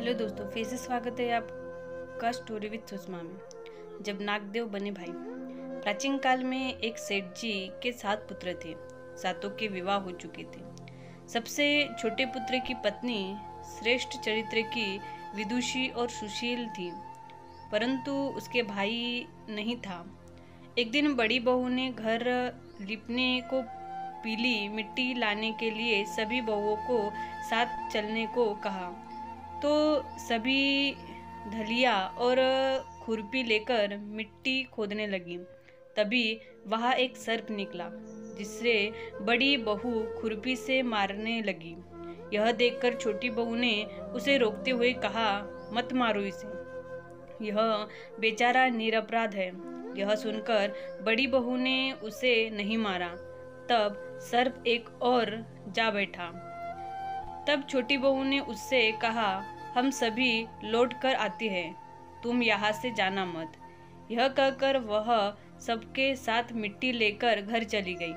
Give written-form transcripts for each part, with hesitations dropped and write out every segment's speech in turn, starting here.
Hello दोस्तों, फिर से स्वागत है आपका स्टोरी विद सुषमा में। जब नागदेव बने भाई। प्राचीन काल में एक सेठ जी के 7 पुत्र थे। सातों के विवाह हो चुके थे। सबसे छोटे पुत्र की पत्नी श्रेष्ठ चरित्र की विदुषी और सुशील थी, परंतु उसके भाई नहीं था। एक दिन बड़ी बहू ने घर लिपने को पीली मिट्टी लाने के लिए सभी बहुओं को साथ चलने को कहा, तो सभी धलिया और खुरपी लेकर मिट्टी खोदने लगी। तभी वहां एक सर्प निकला, जिससे बड़ी बहू खुरपी से मारने लगी। यह देखकर छोटी बहू ने उसे रोकते हुए कहा, मत मारो इसे, यह बेचारा निरपराध है। यह सुनकर बड़ी बहू ने उसे नहीं मारा। तब सर्प एक और जा बैठा। तब छोटी बहू ने उससे कहा, हम सभी लौट कर आते हैं, तुम यहाँ से जाना मत। यह कहकर वह सबके साथ मिट्टी लेकर घर चली गई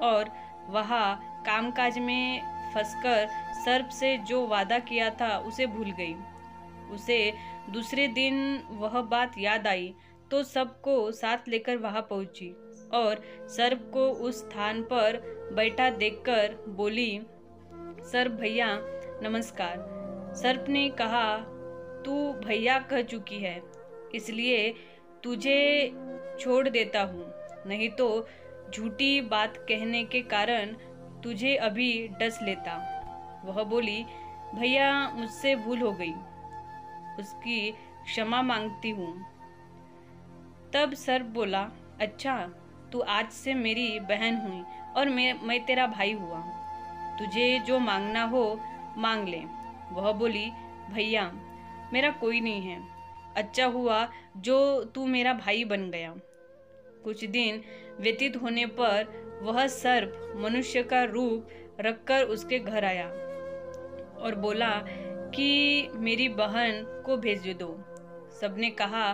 और वहाँ कामकाज में फंसकर सर्प से जो वादा किया था उसे भूल गई। उसे दूसरे दिन वह बात याद आई तो सबको साथ लेकर वहां पहुंची और सर्प को उस स्थान पर बैठा देखकर बोली, सर्प भैया नमस्कार। सर्प ने कहा, तू भैया कह चुकी है, इसलिए तुझे छोड़ देता हूँ, नहीं तो झूठी बात कहने के कारण तुझे अभी डस लेता। वह बोली, भैया मुझसे भूल हो गई, उसकी क्षमा मांगती हूँ। तब सर्प बोला, अच्छा तू आज से मेरी बहन हुई और मैं तेरा भाई हुआ, तुझे जो मांगना हो मांग ले। वह बोली, भैया मेरा कोई नहीं है, अच्छा हुआ जो तू मेरा भाई बन गया। कुछ दिन व्यतीत होने पर वह सर्प मनुष्य का रूप रखकर उसके घर आया और बोला कि मेरी बहन को भेज दो। सबने कहा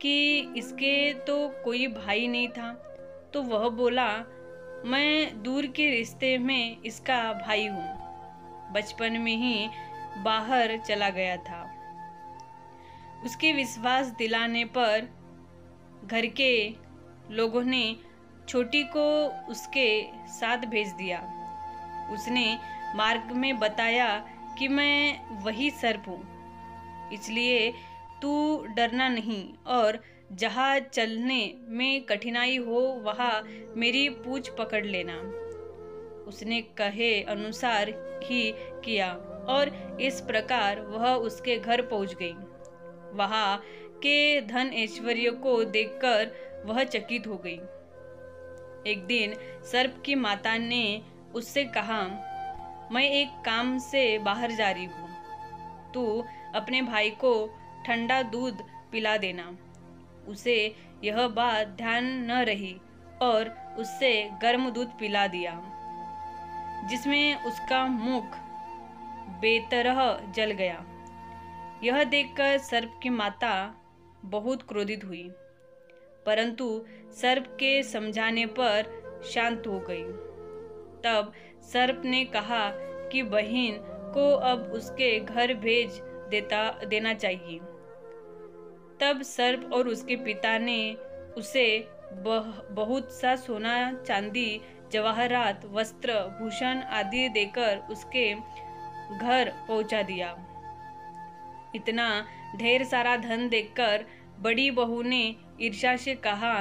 कि इसके तो कोई भाई नहीं था, तो वह बोला, मैं दूर के रिश्ते में इसका भाई हूँ, बचपन में ही बाहर चला गया था। उसके विश्वास दिलाने पर घर के लोगों ने छोटी को उसके साथ भेज दिया। उसने मार्ग में बताया कि मैं वही सर्प हूँ, इसलिए तू डरना नहीं और जहाँ चलने में कठिनाई हो वहाँ मेरी पूंछ पकड़ लेना। उसने कहे अनुसार ही किया और इस प्रकार वह उसके घर पहुँच गई। वहाँ के धन ऐश्वर्य को देखकर वह चकित हो गई। एक दिन सर्प की माता ने उससे कहा, मैं एक काम से बाहर जा रही हूँ, तू अपने भाई को ठंडा दूध पिला देना। उसे यह बात ध्यान न रही और उससे गर्म दूध पिला दिया, जिसमें उसका मुख बेतरह जल गया। यह देखकर सर्प की माता बहुत क्रोधित हुई, परंतु सर्प के समझाने पर शांत हो गई। तब सर्प ने कहा कि बहन को अब उसके घर भेज देना चाहिए। तब सर्प और उसके पिता ने उसे बहुत सा सोना चांदी जवाहरात वस्त्र भूषण आदि देकर उसके घर पहुंचा दिया। इतना ढेर सारा धन देखकर बड़ी बहू ने ईर्ष्या से कहा,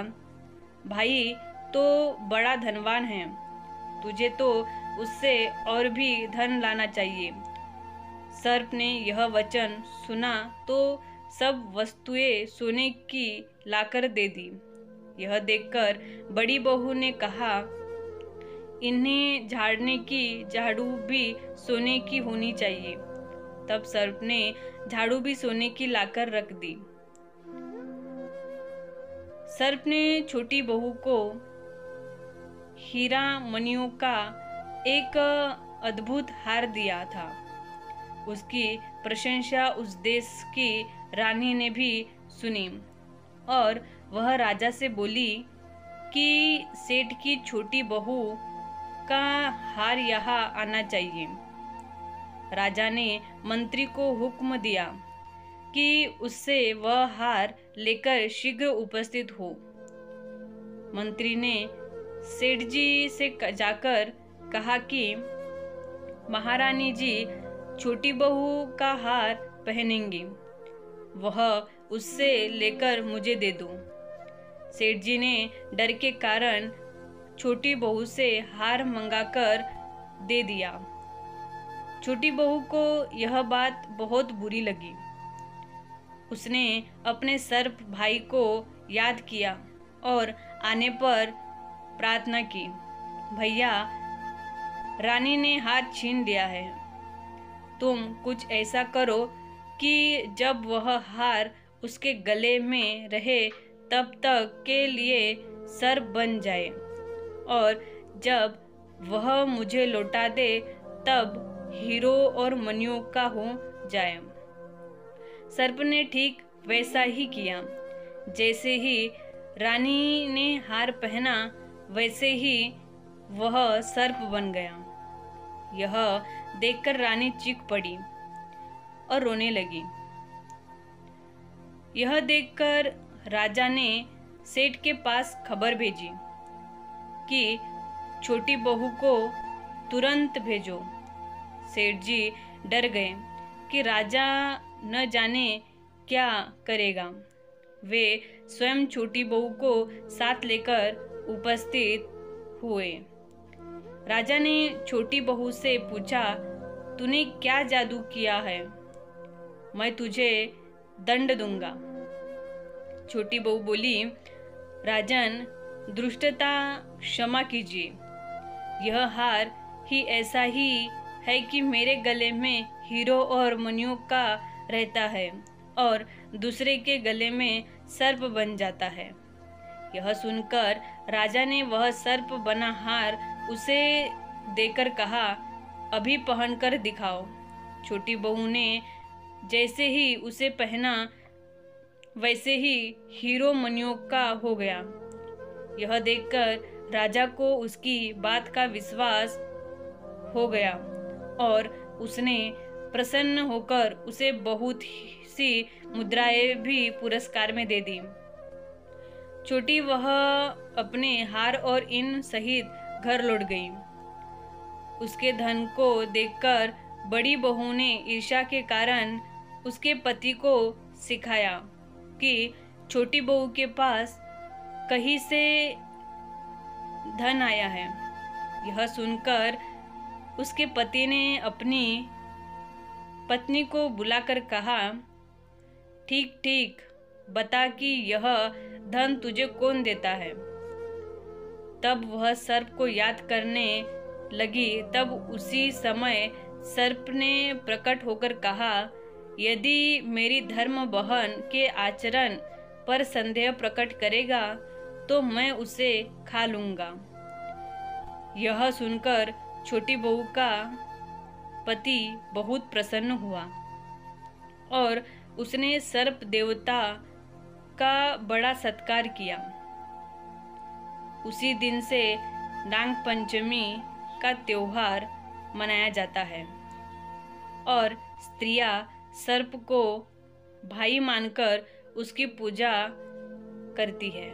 भाई तो बड़ा धनवान है, तुझे तो उससे और भी धन लाना चाहिए। सर्प ने यह वचन सुना तो सब वस्तुएं सोने की लाकर दे दी। यह देखकर बड़ी बहू ने कहा, इन्हें झाड़ने की झाड़ू भी सोने की होनी चाहिए। तब सर्प ने झाड़ू भी सोने की लाकर रख दी। सर्प ने छोटी बहू को हीरा मणियों का एक अद्भुत हार दिया था। उसकी प्रशंसा उस देश की रानी ने भी सुनी और वह राजा से बोली कि सेठ की छोटी बहू का हार यहाँ आना चाहिए। राजा ने मंत्री को हुक्म दिया कि उससे वह हार लेकर शीघ्र उपस्थित हो। मंत्री ने सेठ जी से जाकर कहा कि महारानी जी छोटी बहू का हार पहनेंगी, वह उससे लेकर मुझे दे दो। सेठ जी ने डर के कारण छोटी बहू से हार मंगाकर दे दिया। छोटी बहू को यह बात बहुत बुरी लगी। उसने अपने सर्प भाई को याद किया और आने पर प्रार्थना की, भैया, रानी ने हार छीन लिया है, तुम कुछ ऐसा करो कि जब वह हार उसके गले में रहे तब तक के लिए सर्प बन जाए, और जब वह मुझे लौटा दे तब हीरो और मणियों का हो जाए। सर्प ने ठीक वैसा ही किया। जैसे ही रानी ने हार पहना वैसे ही वह सर्प बन गया। यह देखकर रानी चीख पड़ी और रोने लगी। यह देखकर राजा ने सेठ के पास खबर भेजी कि छोटी बहू को तुरंत भेजो। सेठ जी डर गए कि राजा न जाने क्या करेगा। वे स्वयं छोटी बहू को साथ लेकर उपस्थित हुए। राजा ने छोटी बहू से पूछा, तूने क्या जादू किया है? मैं तुझे दंड दूंगा। छोटी बहू बोली, राजन, दुष्टता क्षमा कीजिए। यह हार ही ऐसा ही है कि मेरे गले में हीरो और मणियों का रहता है और दूसरे के गले में सर्प बन जाता है। यह सुनकर राजा ने वह सर्प बना हार उसे देकर कहा, अभी पहनकर दिखाओ। छोटी बहू ने जैसे ही उसे पहना वैसे ही हीरो मणियों का हो गया। यह देखकर राजा को उसकी बात का विश्वास हो गया और उसने प्रसन्न होकर उसे बहुत सी मुद्राएं भी पुरस्कार में दे दी। छोटी वह अपने हार और इन सहित घर लौट गई। उसके धन को देखकर बड़ी बहू ने ईर्ष्या के कारण उसके पति को सिखाया कि छोटी बहू के पास कहीं से धन आया है। यह सुनकर उसके पति ने अपनी पत्नी को बुलाकर कहा, ठीक ठीक बता कि यह धन तुझे कौन देता है। तब वह सर्प को याद करने लगी। तब उसी समय सर्प ने प्रकट होकर कहा, यदि मेरी धर्म बहन के आचरण पर संदेह प्रकट करेगा तो मैं उसे खा लूंगा। यह सुनकर छोटी बहू का पति बहुत प्रसन्न हुआ और उसने सर्प देवता का बड़ा सत्कार किया। उसी दिन से नाग पंचमी का त्योहार मनाया जाता है और स्त्रियां सर्प को भाई मानकर उसकी पूजा करती है।